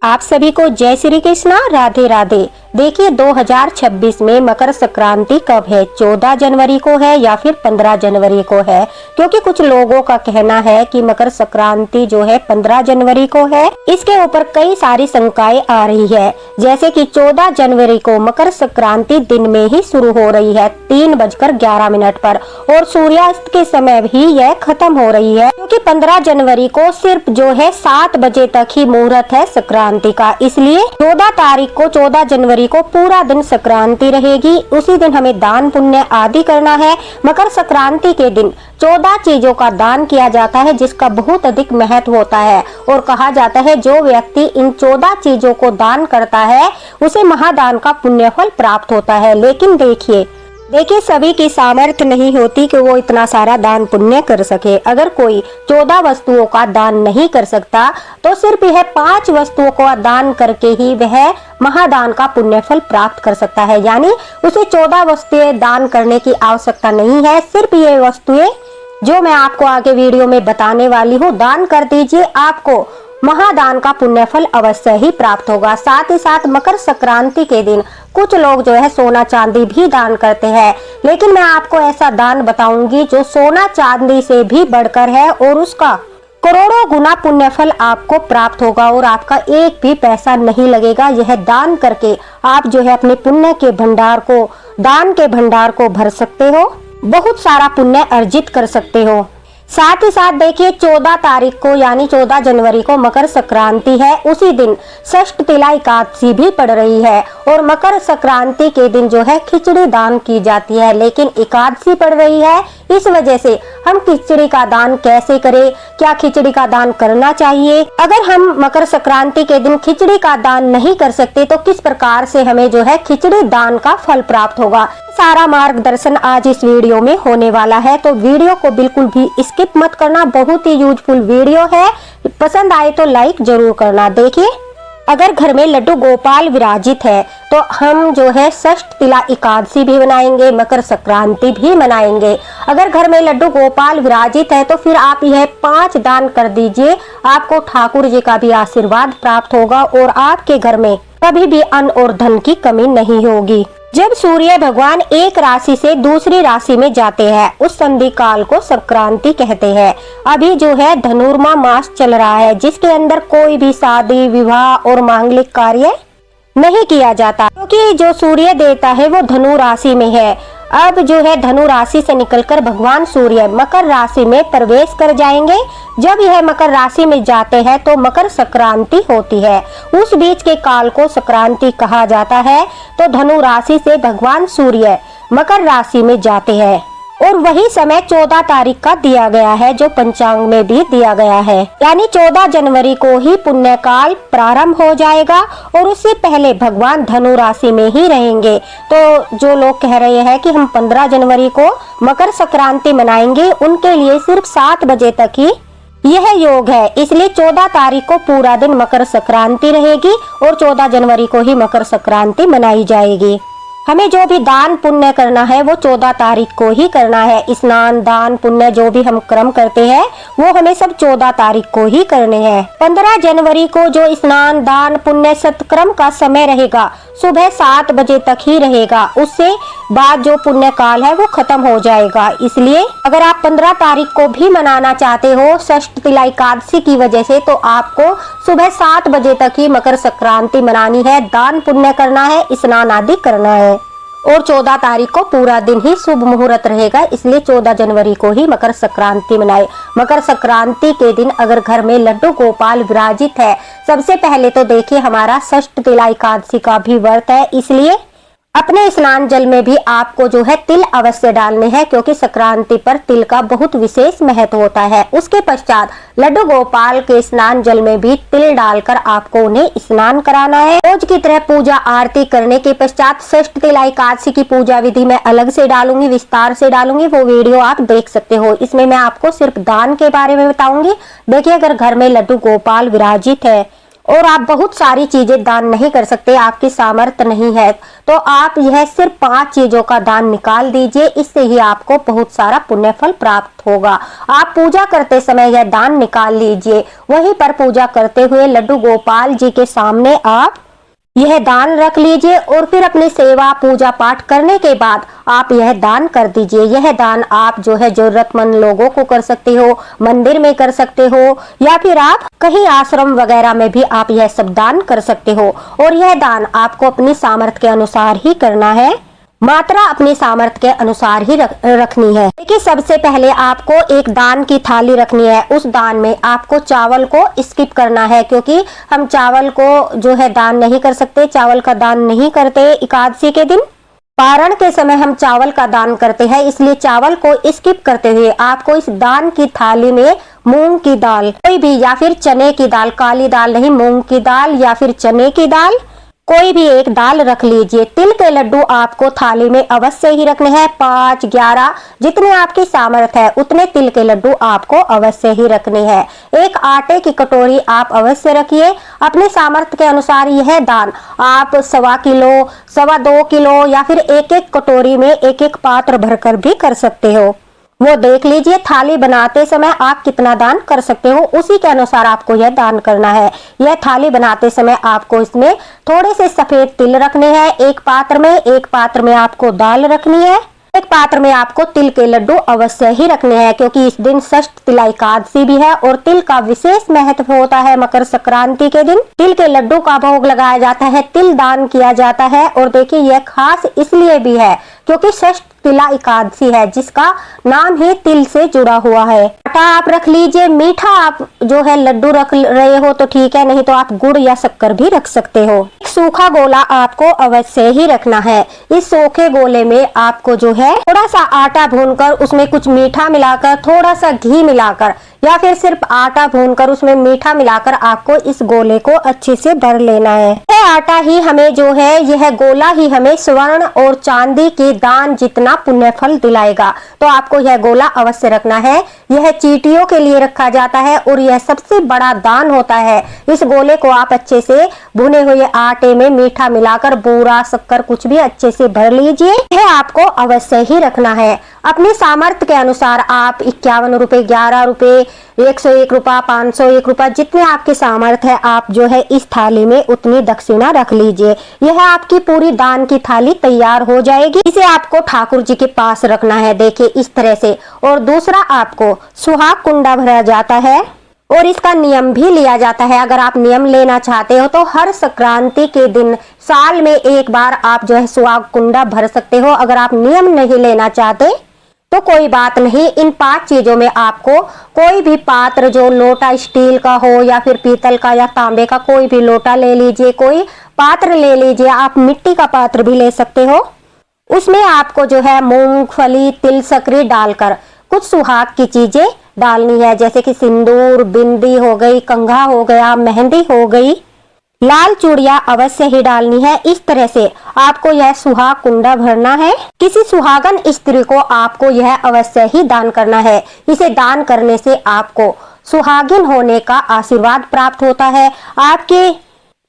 आप सभी को जय श्री कृष्णा, राधे राधे। देखिए 2026 में मकर संक्रांति कब है, 14 जनवरी को है या फिर 15 जनवरी को है। क्योंकि कुछ लोगों का कहना है कि मकर संक्रांति जो है 15 जनवरी को है। इसके ऊपर कई सारी शंकाएं आ रही है, जैसे कि 14 जनवरी को मकर संक्रांति दिन में ही शुरू हो रही है 3:11 पर और सूर्यास्त के समय भी यह खत्म हो रही है। क्योंकि 15 जनवरी को सिर्फ जो है 7 बजे तक ही मुहूर्त है संक्रांति का, इसलिए 14 तारीख को 14 जनवरी को पूरा दिन संक्रांति रहेगी। उसी दिन हमें दान पुण्य आदि करना है। मकर संक्रांति के दिन 14 चीजों का दान किया जाता है, जिसका बहुत अधिक महत्व होता है और कहा जाता है जो व्यक्ति इन 14 चीजों को दान करता है उसे महादान का पुण्य फल प्राप्त होता है। लेकिन देखिए सभी की सामर्थ्य नहीं होती कि वो इतना सारा दान पुण्य कर सके। अगर कोई 14 वस्तुओं का दान नहीं कर सकता तो सिर्फ यह 5 वस्तुओं का दान करके ही वह महादान का पुण्य फल प्राप्त कर सकता है। यानी उसे 14 वस्तुएं दान करने की आवश्यकता नहीं है। सिर्फ ये वस्तुएं जो मैं आपको आगे वीडियो में बताने वाली हूँ दान कर दीजिए, आपको महादान का पुण्य फल अवश्य ही प्राप्त होगा। साथ ही साथ मकर संक्रांति के दिन कुछ लोग जो है सोना चांदी भी दान करते हैं, लेकिन मैं आपको ऐसा दान बताऊंगी जो सोना चांदी से भी बढ़कर है और उसका करोड़ों गुना पुण्य फल आपको प्राप्त होगा और आपका एक भी पैसा नहीं लगेगा। यह दान करके आप जो है अपने पुण्य के भंडार को, दान के भंडार को भर सकते हो, बहुत सारा पुण्य अर्जित कर सकते हो। साथ ही साथ देखिए 14 तारीख को यानी 14 जनवरी को मकर संक्रांति है। उसी दिन षष्ठ तिला एकादशी भी पड़ रही है और मकर संक्रांति के दिन जो है खिचड़ी दान की जाती है, लेकिन एकादशी पड़ रही है। इस वजह से हम खिचड़ी का दान कैसे करें, क्या खिचड़ी का दान करना चाहिए, अगर हम मकर संक्रांति के दिन खिचड़ी का दान नहीं कर सकते तो किस प्रकार से हमें जो है खिचड़ी दान का फल प्राप्त होगा, सारा मार्गदर्शन आज इस वीडियो में होने वाला है। तो वीडियो को बिल्कुल भी स्किप मत करना, बहुत ही यूजफुल वीडियो है। पसंद आए तो लाइक जरूर करना। देखिए अगर घर में लड्डू गोपाल विराजित है तो हम जो है षष्ठ तिला एकादशी भी मनाएंगे, मकर संक्रांति भी मनाएंगे। अगर घर में लड्डू गोपाल विराजित है तो फिर आप यह 5 दान कर दीजिए, आपको ठाकुर जी का भी आशीर्वाद प्राप्त होगा और आपके घर में कभी भी अन्न और धन की कमी नहीं होगी। जब सूर्य भगवान एक राशि से दूसरी राशि में जाते हैं उस संधि काल को संक्रांति कहते हैं। अभी जो है धनुर्मा मास चल रहा है, जिसके अंदर कोई भी शादी विवाह और मांगलिक कार्य नहीं किया जाता, क्योंकि जो सूर्य देवता है वो धनु राशि में है। अब जो है धनु राशि से निकलकर भगवान सूर्य मकर राशि में प्रवेश कर जाएंगे। जब यह मकर राशि में जाते हैं तो मकर संक्रांति होती है। उस बीच के काल को संक्रांति कहा जाता है। तो धनु राशि से भगवान सूर्य मकर राशि में जाते हैं और वही समय 14 तारीख का दिया गया है, जो पंचांग में भी दिया गया है। यानी 14 जनवरी को ही पुण्य काल प्रारंभ हो जाएगा और उससे पहले भगवान धनु राशि में ही रहेंगे। तो जो लोग कह रहे हैं कि हम 15 जनवरी को मकर संक्रांति मनाएंगे, उनके लिए सिर्फ 7 बजे तक ही यह योग है। इसलिए 14 तारीख को पूरा दिन मकर संक्रांति रहेगी और 14 जनवरी को ही मकर संक्रांति मनाई जाएगी। हमें जो भी दान पुण्य करना है वो 14 तारीख को ही करना है। स्नान दान पुण्य जो भी हम क्रम करते हैं वो हमें सब 14 तारीख को ही करने हैं। 15 जनवरी को जो स्नान दान पुण्य सत्क्रम का समय रहेगा सुबह 7 बजे तक ही रहेगा, उससे बाद जो पुण्य काल है वो खत्म हो जाएगा। इसलिए अगर आप 15 तारीख को भी मनाना चाहते हो षष्ठ तिला एकादशी की वजह से, तो आपको सुबह 7 बजे तक ही मकर संक्रांति मनानी है, दान पुण्य करना है, स्नान आदि करना है और 14 तारीख को पूरा दिन ही शुभ मुहूर्त रहेगा। इसलिए 14 जनवरी को ही मकर संक्रांति मनाए। मकर संक्रांति के दिन अगर घर में लड्डू गोपाल विराजित है, सबसे पहले तो देखिए हमारा षष्ठ तिला एकादशी का भी व्रत है, इसलिए अपने स्नान जल में भी आपको जो है तिल अवश्य डालने हैं, क्योंकि संक्रांति पर तिल का बहुत विशेष महत्व होता है। उसके पश्चात लड्डू गोपाल के स्नान जल में भी तिल डालकर आपको उन्हें स्नान कराना है। रोज की तरह पूजा आरती करने के पश्चात षष्ठ तिला एकादशी की पूजा विधि मैं अलग से डालूंगी, विस्तार से डालूंगी, वो वीडियो आप देख सकते हो। इसमें मैं आपको सिर्फ दान के बारे में बताऊंगी। देखिए अगर घर में लड्डू गोपाल विराजित है और आप बहुत सारी चीजें दान नहीं कर सकते, आपकी सामर्थ्य नहीं है, तो आप यह सिर्फ 5 चीजों का दान निकाल दीजिए। इससे ही आपको बहुत सारा पुण्य फल प्राप्त होगा। आप पूजा करते समय यह दान निकाल लीजिए। वहीं पर पूजा करते हुए लड्डू गोपाल जी के सामने आप यह दान रख लीजिए और फिर अपनी सेवा पूजा पाठ करने के बाद आप यह दान कर दीजिए। यह दान आप जो है जरूरतमंद लोगों को कर सकते हो, मंदिर में कर सकते हो, या फिर आप कहीं आश्रम वगैरह में भी आप यह सब दान कर सकते हो। और यह दान आपको अपनी सामर्थ्य के अनुसार ही करना है, मात्रा अपनी सामर्थ्य के अनुसार ही रखनी है। देखिए, सबसे पहले आपको एक दान की थाली रखनी है। उस दान में आपको चावल को स्किप करना है, क्योंकि हम चावल को जो है दान नहीं कर सकते। चावल का दान नहीं करते एकादशी के दिन, पारण के समय हम चावल का दान करते हैं, इसलिए चावल को स्किप करते हुए आपको इस दान की थाली में मूंग की दाल कोई भी, या फिर चने की दाल, काली दाल नहीं, मूंग की दाल या फिर चने की दाल, कोई भी एक दाल रख लीजिए। तिल के लड्डू आपको थाली में अवश्य ही रखने हैं। 5, 11 जितने आपकी सामर्थ्य है उतने तिल के लड्डू आपको अवश्य ही रखने हैं। एक आटे की कटोरी आप अवश्य रखिए। अपने सामर्थ्य के अनुसार यह दान आप 1.25 किलो, 2.25 किलो या फिर एक कटोरी में एक पात्र भरकर भी कर सकते हो। वो देख लीजिए थाली बनाते समय आप कितना दान कर सकते हो, उसी के अनुसार आपको यह दान करना है। यह थाली बनाते समय आपको इसमें थोड़े से सफेद तिल रखने हैं। एक पात्र में आपको दाल रखनी है, एक पात्र में आपको तिल के लड्डू अवश्य ही रखने हैं, क्योंकि इस दिन षष्ठ तिला एकादशी भी है और तिल का विशेष महत्व होता है। मकर संक्रांति के दिन तिल के लड्डू का भोग लगाया जाता है, तिल दान किया जाता है। और देखिए, यह खास इसलिए भी है क्योंकि षष्ठ तिला एकादशी है, जिसका नाम ही तिल से जुड़ा हुआ है। आटा आप रख लीजिए। मीठा आप जो है लड्डू रख रहे हो तो ठीक है, नहीं तो आप गुड़ या शक्कर भी रख सकते हो। एक सूखा गोला आपको अवश्य ही रखना है। इस सूखे गोले में आपको जो है थोड़ा सा आटा भूनकर उसमें कुछ मीठा मिलाकर, थोड़ा सा घी मिलाकर, या फिर सिर्फ आटा भूनकर उसमें मीठा मिलाकर आपको इस गोले को अच्छे से दर लेना है। यह आटा ही हमें जो है, यह गोला ही हमें स्वर्ण और चांदी के दान जितना पुण्य फल दिलाएगा। तो आपको यह गोला अवश्य रखना है। यह चींटियों के लिए रखा जाता है और यह सबसे बड़ा दान होता है। इस गोले को आप अच्छे से भुने हुए आटे में मीठा मिलाकर, बूरा शक्कर कुछ भी अच्छे से भर लीजिए। यह आपको अवश्य ही रखना है। अपने सामर्थ्य के अनुसार आप 51 रुपए, 11 रुपए, 101 रुपया, 501 रुपया, जितने आपके सामर्थ्य है आप जो है इस थाली में उतनी दक्षिणा रख लीजिए। यह आपकी पूरी दान की थाली तैयार हो जाएगी। इसे आपको ठाकुर जी के पास रखना है, देखिए इस तरह से। और दूसरा, आपको सुहाग कुंडा भरा जाता है और इसका नियम भी लिया जाता है। अगर आप नियम लेना चाहते हो तो हर संक्रांति के दिन साल में एक बार आप जो है सुहाग कुंडा भर सकते हो। अगर आप नियम नहीं लेना चाहते तो कोई बात नहीं। इन 5 चीजों में आपको कोई भी पात्र, जो लोटा स्टील का हो या फिर पीतल का या तांबे का, कोई भी लोटा ले लीजिए, कोई पात्र ले लीजिए। आप मिट्टी का पात्र भी ले सकते हो। उसमें आपको जो है मूंगफली, तिल, सकरी डालकर कुछ सुहाग की चीजें डालनी है, जैसे कि सिंदूर, बिंदी हो गई, कंघा हो गया, मेहंदी हो गई, लाल चूड़ियां अवश्य ही डालनी है। इस तरह से आपको यह सुहाग कुंडा भरना है। किसी सुहागन स्त्री को आपको यह अवश्य ही दान करना है। इसे दान करने से आपको सुहागिन होने का आशीर्वाद प्राप्त होता है। आपके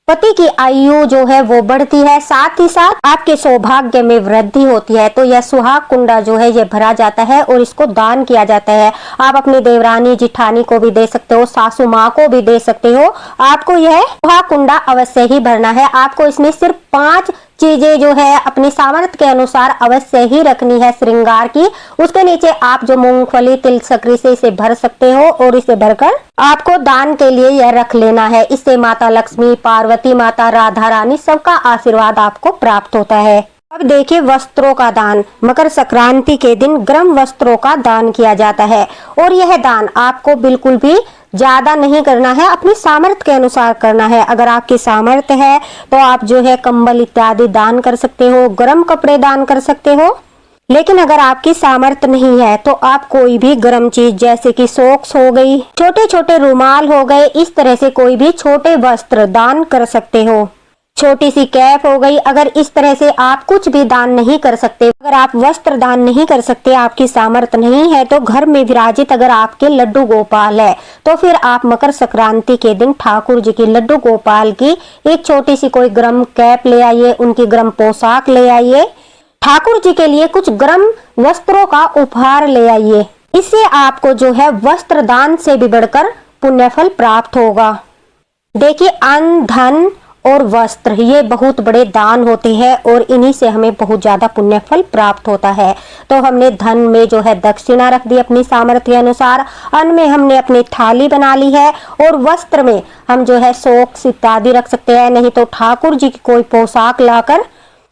पति की आयु जो है वो बढ़ती है, साथ ही साथ आपके सौभाग्य में वृद्धि होती है। तो यह सुहाग कुंडा जो है ये भरा जाता है और इसको दान किया जाता है। आप अपनी देवरानी जिठानी को भी दे सकते हो, सासू माँ को भी दे सकते हो। आपको यह सुहाग कुंडा अवश्य ही भरना है। आपको इसमें सिर्फ 5 चीजें जो है अपनी सामर्थ्य के अनुसार अवश्य ही रखनी है श्रृंगार की। उसके नीचे आप जो मूंगफली, तिल, सकरी से इसे भर सकते हो और इसे भरकर आपको दान के लिए यह रख लेना है। इससे माता लक्ष्मी, पार्वती माता, राधा रानी सबका आशीर्वाद आपको प्राप्त होता है। अब देखिए, वस्त्रों का दान। मकर संक्रांति के दिन गर्म वस्त्रों का दान किया जाता है और यह दान आपको बिल्कुल भी ज्यादा नहीं करना है, अपनी सामर्थ्य के अनुसार करना है। अगर आपकी सामर्थ्य है तो आप जो है कंबल इत्यादि दान कर सकते हो, गर्म कपड़े दान कर सकते हो। लेकिन अगर आपकी सामर्थ्य नहीं है तो आप कोई भी गर्म चीज, जैसे कि सॉक्स हो गई, छोटे छोटे रुमाल हो गए, इस तरह से कोई भी छोटे वस्त्र दान कर सकते हो। छोटी सी कैप हो गई। अगर इस तरह से आप कुछ भी दान नहीं कर सकते, अगर आप वस्त्र दान नहीं कर सकते, आपकी सामर्थ्य नहीं है, तो घर में विराजित अगर आपके लड्डू गोपाल है तो फिर आप मकर संक्रांति के दिन ठाकुर जी की लड्डू गोपाल की एक छोटी सी कोई गर्म कैप ले आइए, उनकी गर्म पोशाक ले आइए, ठाकुर जी के लिए कुछ गर्म वस्त्रों का उपहार ले आइए। इससे आपको जो है वस्त्र दान से भी बढ़कर पुण्यफल प्राप्त होगा। देखिए, अन्न, धन और वस्त्र ये बहुत बड़े दान होते हैं और इन्हीं से हमें बहुत ज्यादा पुण्य फल प्राप्त होता है। तो हमने धन में जो है दक्षिणा रख दी अपनी सामर्थ्य अनुसार, अन्न में हमने अपनी थाली बना ली है और वस्त्र में हम जो है सॉक्स इत्यादि रख सकते हैं, नहीं तो ठाकुर जी की कोई पोशाक लाकर,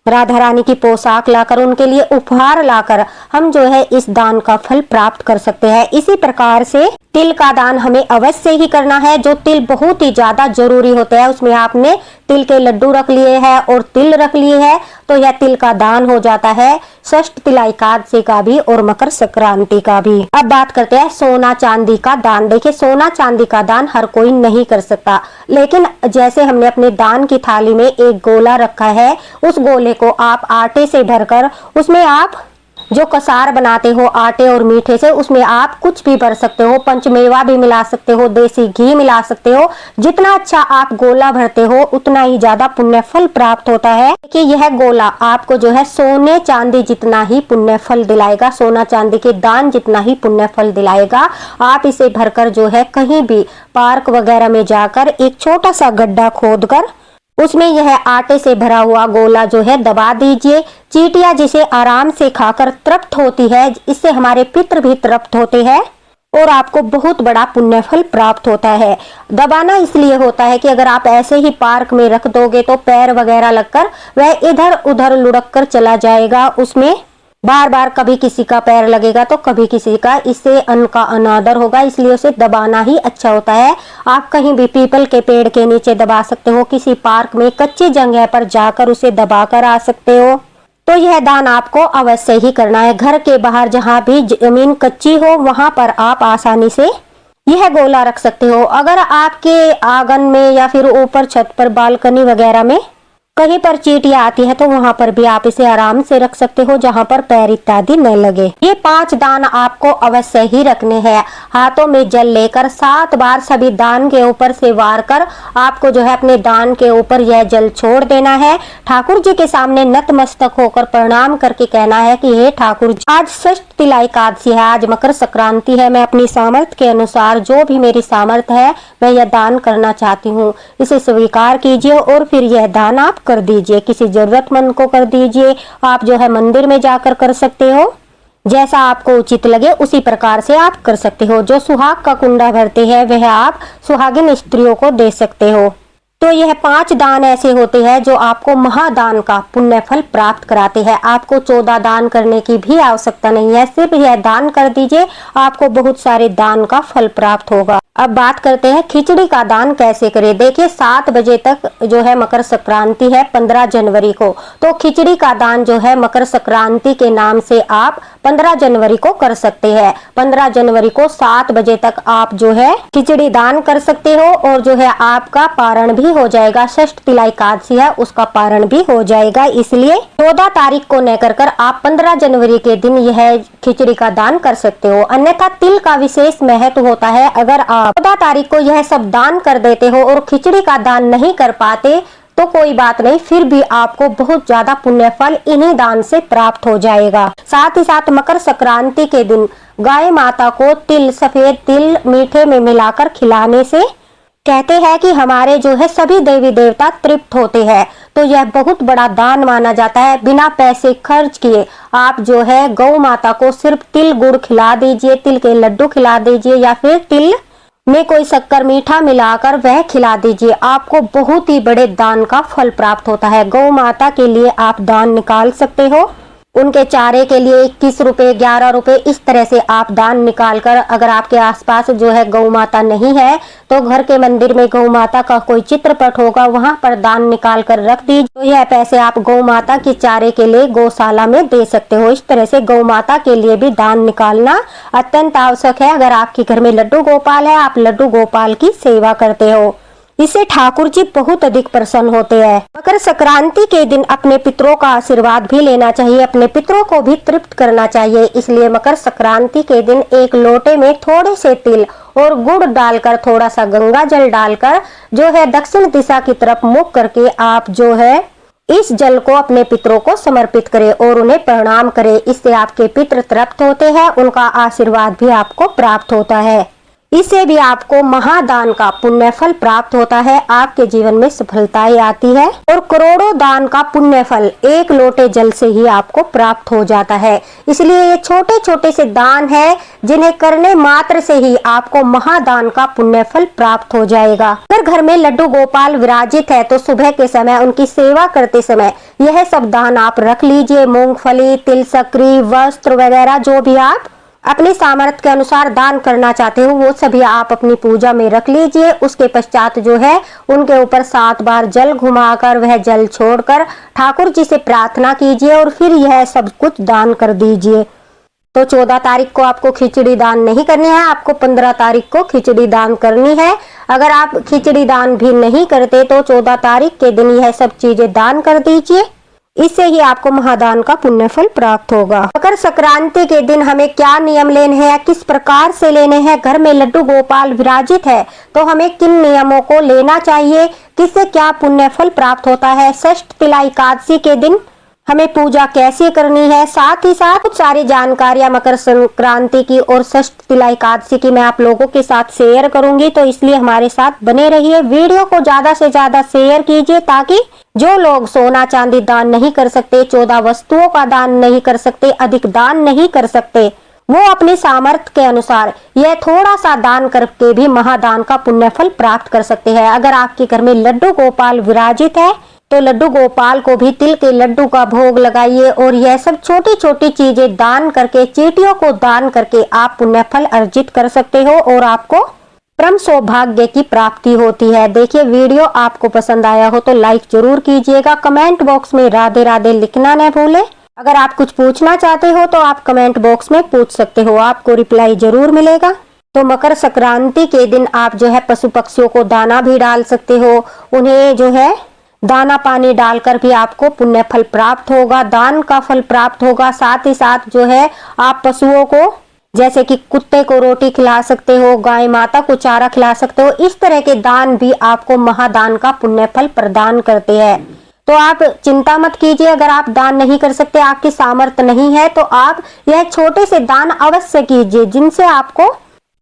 राधा रानी की पोशाक लाकर, उनके लिए उपहार लाकर हम जो है इस दान का फल प्राप्त कर सकते हैं। इसी प्रकार से तिल का दान हमें अवश्य ही करना है। जो तिल बहुत ही ज्यादा जरूरी होता है, उसमें आपने तिल के लड्डू रख लिए हैं और तिल रख लिए हैं तो यह तिल का दान हो जाता है, षष्ठ तिला एकादशी का भी और मकर संक्रांति का भी। अब बात करते हैं सोना चांदी का दान। देखिए, सोना चांदी का दान हर कोई नहीं कर सकता, लेकिन जैसे हमने अपने दान की थाली में एक गोला रखा है, उस गोले को आप आटे से भरकर उसमें आप जो कसार बनाते हो आटे और मीठे से, उसमें आप कुछ भी भर सकते हो, पंचमेवा भी मिला सकते हो, देसी घी मिला सकते हो। जितना अच्छा आप गोला भरते हो उतना ही ज्यादा पुण्य फल प्राप्त होता है। कि यह गोला आपको जो है सोने चांदी जितना ही पुण्य फल दिलाएगा, सोना चांदी के दान जितना ही पुण्य फल दिलाएगा। आप इसे भरकर जो है कहीं भी पार्क वगैरह में जाकर एक छोटा सा गड्ढा खोदकर उसमें यह आटे से भरा हुआ गोला जो है दबा दीजिए। चींटियां जिसे आराम से खाकर तृप्त होती है, इससे हमारे पितृ भी तृप्त होते हैं और आपको बहुत बड़ा पुण्य फल प्राप्त होता है। दबाना इसलिए होता है कि अगर आप ऐसे ही पार्क में रख दोगे तो पैर वगैरह लगकर वह इधर उधर लुढ़क कर चला जाएगा, उसमें बार बार कभी किसी का पैर लगेगा तो कभी किसी का, इससे अन्न का अनादर होगा। इसलिए उसे दबाना ही अच्छा होता है। आप कहीं भी पीपल के पेड़ के नीचे दबा सकते हो, किसी पार्क में कच्ची जगह पर जाकर उसे दबा कर आ सकते हो। तो यह दान आपको अवश्य ही करना है। घर के बाहर जहाँ भी जमीन कच्ची हो वहां पर आप आसानी से यह गोला रख सकते हो। अगर आपके आंगन में या फिर ऊपर छत पर बालकनी वगैरह में कहीं पर चींटियां आती है तो वहां पर भी आप इसे आराम से रख सकते हो, जहां पर पैर इत्यादि न लगे। ये 5 दान आपको अवश्य ही रखने हैं। हाथों में जल लेकर 7 बार सभी दान के ऊपर से वार कर आपको जो है अपने दान के ऊपर यह जल छोड़ देना है। ठाकुर जी के सामने नतमस्तक होकर प्रणाम करके कहना है कि हे ठाकुर जी, आज षष्ठ तिला एकादशी है, आज मकर संक्रांति है, मैं अपनी सामर्थ्य के अनुसार जो भी मेरी सामर्थ्य है मैं यह दान करना चाहती हूँ, इसे स्वीकार कीजिए और फिर यह दान आप कर दीजिए, किसी जरूरतमंद को कर दीजिए। आप जो है मंदिर में जाकर कर सकते हो, जैसा आपको उचित लगे उसी प्रकार से आप कर सकते हो। जो सुहाग का कुंडा भरते हैं वह आप सुहागिन स्त्रियों को दे सकते हो। तो यह 5 दान ऐसे होते हैं जो आपको महादान का पुण्य फल प्राप्त कराते हैं। आपको 14 दान करने की भी आवश्यकता नहीं है, सिर्फ यह दान कर दीजिए, आपको बहुत सारे दान का फल प्राप्त होगा। अब बात करते हैं खिचड़ी का दान कैसे करें। देखिए, 7 बजे तक जो है मकर संक्रांति है 15 जनवरी को, तो खिचड़ी का दान जो है मकर संक्रांति के नाम से आप 15 जनवरी को कर सकते हैं। 15 जनवरी को 7 बजे तक आप जो है खिचड़ी दान कर सकते हो और जो है आपका पारण भी हो जाएगा। षष्ठ तिला एकादशी है, उसका पारण भी हो जाएगा। इसलिए 14 तारीख को न कर आप 15 जनवरी के दिन यह खिचड़ी का दान कर सकते हो। अन्यथा तिल का विशेष महत्व होता है। अगर आप 14 तारीख को यह सब दान कर देते हो और खिचड़ी का दान नहीं कर पाते तो कोई बात नहीं, फिर भी आपको बहुत ज्यादा पुण्य फल इन्हीं दान से प्राप्त हो जाएगा। साथ ही साथ मकर संक्रांति के दिन गाय माता को तिल, सफेद तिल मीठे में मिलाकर खिलाने से कहते हैं कि हमारे जो है सभी देवी देवता तृप्त होते हैं। तो यह बहुत बड़ा दान माना जाता है। बिना पैसे खर्च किए आप जो है गौ माता को सिर्फ तिल गुड़ खिला दीजिए, तिल के लड्डू खिला दीजिए या फिर तिल में कोई शक्कर मीठा मिलाकर वह खिला दीजिए। आपको बहुत ही बड़े दान का फल प्राप्त होता है। गौ माता के लिए आप दान निकाल सकते हो। उनके चारे के लिए 21 रुपए, 11 रुपए, इस तरह से आप दान निकाल कर, अगर आपके आसपास जो है गौ माता नहीं है तो घर के मंदिर में गौ माता का कोई चित्रपट होगा, वहां पर दान निकाल कर रख दीजिए। तो यह पैसे आप गौ माता के चारे के लिए गौशाला में दे सकते हो। इस तरह से गौ माता के लिए भी दान निकालना अत्यंत आवश्यक है। अगर आपके घर में लड्डू गोपाल है, आप लड्डू गोपाल की सेवा करते हो इससे ठाकुर जी बहुत अधिक प्रसन्न होते हैं। मकर संक्रांति के दिन अपने पितरों का आशीर्वाद भी लेना चाहिए, अपने पितरों को भी तृप्त करना चाहिए। इसलिए मकर संक्रांति के दिन एक लोटे में थोड़े से तिल और गुड़ डालकर, थोड़ा सा गंगा जल डालकर जो है दक्षिण दिशा की तरफ मुख करके आप जो है इस जल को अपने पितरों को समर्पित करें और उन्हें प्रणाम करें। इससे आपके पितृ तृप्त होते हैं, उनका आशीर्वाद भी आपको प्राप्त होता है। इससे भी आपको महादान का पुण्य फल प्राप्त होता है, आपके जीवन में सफलताएं आती है और करोड़ों दान का पुण्य फल एक लोटे जल से ही आपको प्राप्त हो जाता है। इसलिए ये छोटे छोटे से दान है जिन्हें करने मात्र से ही आपको महादान का पुण्य फल प्राप्त हो जाएगा। अगर घर में लड्डू गोपाल विराजित है तो सुबह के समय उनकी सेवा करते समय यह सब दान आप रख लीजिए। मूंगफली, तिल, सक्री, वस्त्र वगैरह जो भी आप अपने सामर्थ्य के अनुसार दान करना चाहते हो वो सभी आप अपनी पूजा में रख लीजिए। उसके पश्चात जो है उनके ऊपर 7 बार जल घुमाकर वह जल छोड़कर ठाकुर जी से प्रार्थना कीजिए और फिर यह सब कुछ दान कर दीजिए। तो 14 तारीख को आपको खिचड़ी दान नहीं करनी है, आपको 15 तारीख को खिचड़ी दान करनी है। अगर आप खिचड़ी दान भी नहीं करते तो 14 तारीख के दिन यह सब चीजें दान कर दीजिए, इससे ही आपको महादान का पुण्य फल प्राप्त होगा। मकर संक्रांति के दिन हमें क्या नियम लेने हैं, किस प्रकार से लेने हैं, घर में लड्डू गोपाल विराजित है तो हमें किन नियमों को लेना चाहिए, किससे क्या पुण्य फल प्राप्त होता है, षष्ठ तिला एकादशी के दिन हमें पूजा कैसे करनी है, साथ ही साथ कुछ सारी जानकारियां मकर संक्रांति की और षष्ठ तिला एकादशी की मैं आप लोगों के साथ शेयर करूंगी। तो इसलिए हमारे साथ बने रहिए, वीडियो को ज्यादा से ज्यादा शेयर कीजिए ताकि जो लोग सोना चांदी दान नहीं कर सकते, 14 वस्तुओं का दान नहीं कर सकते, अधिक दान नहीं कर सकते, वो अपने सामर्थ्य के अनुसार यह थोड़ा सा दान करके भी महादान का पुण्य फल प्राप्त कर सकते हैं। अगर आपके घर में लड्डू गोपाल विराजित है तो लड्डू गोपाल को भी तिल के लड्डू का भोग लगाइए और यह सब छोटी छोटी चीजें दान करके, चींटियों को दान करके आप पुण्य फल अर्जित कर सकते हो और आपको परम सौभाग्य की प्राप्ति होती है। देखिए वीडियो आपको पसंद आया हो तो लाइक जरूर कीजिएगा, कमेंट बॉक्स में राधे राधे लिखना न भूलें। अगर आप कुछ पूछना चाहते हो तो आप कमेंट बॉक्स में पूछ सकते हो, आपको रिप्लाई जरूर मिलेगा। तो मकर संक्रांति के दिन आप जो है पशु पक्षियों को दाना भी डाल सकते हो, उन्हें जो है दाना पानी डालकर भी आपको पुण्य फल प्राप्त होगा, दान का फल प्राप्त होगा। साथ ही साथ जो है आप पशुओं को जैसे कि कुत्ते को रोटी खिला सकते हो, गाय माता को चारा खिला सकते हो, इस तरह के दान भी आपको महादान का पुण्य फल प्रदान करते हैं। तो आप चिंता मत कीजिए, अगर आप दान नहीं कर सकते, आपकी सामर्थ्य नहीं है तो आप यह छोटे से दान अवश्य कीजिए जिनसे आपको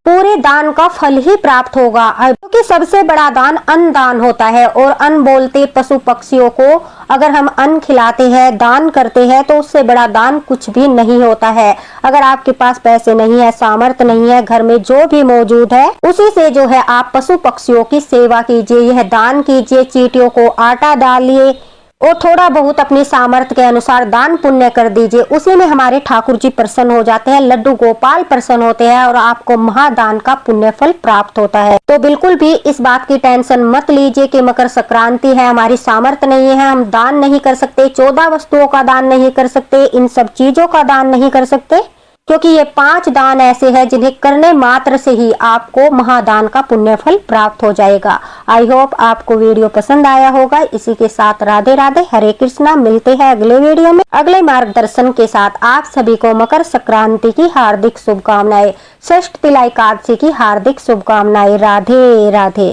पूरे दान का फल ही प्राप्त होगा। क्योंकि सबसे बड़ा दान अन्न दान होता है और अन्न बोलते पशु पक्षियों को अगर हम अन्न खिलाते हैं, दान करते हैं तो उससे बड़ा दान कुछ भी नहीं होता है। अगर आपके पास पैसे नहीं है, सामर्थ्य नहीं है, घर में जो भी मौजूद है उसी से जो है आप पशु पक्षियों की सेवा कीजिए, यह दान कीजिए, चींटियों को आटा डालिए और थोड़ा बहुत अपनी सामर्थ्य के अनुसार दान पुण्य कर दीजिए। उसी में हमारे ठाकुर जी प्रसन्न हो जाते हैं, लड्डू गोपाल प्रसन्न होते हैं और आपको महादान का पुण्य फल प्राप्त होता है। तो बिल्कुल भी इस बात की टेंशन मत लीजिए कि मकर संक्रांति है, हमारी सामर्थ्य नहीं है, हम दान नहीं कर सकते, 14 वस्तुओं का दान नहीं कर सकते, इन सब चीजों का दान नहीं कर सकते, क्योंकि ये 5 दान ऐसे हैं जिन्हें करने मात्र से ही आपको महादान का पुण्य फल प्राप्त हो जाएगा। आई होप आपको वीडियो पसंद आया होगा। इसी के साथ राधे राधे, हरे कृष्णा। मिलते हैं अगले वीडियो में अगले मार्गदर्शन के साथ। आप सभी को मकर संक्रांति की हार्दिक शुभकामनाएं, षष्ठ तिला एकादशी की हार्दिक शुभकामनाएं। राधे राधे।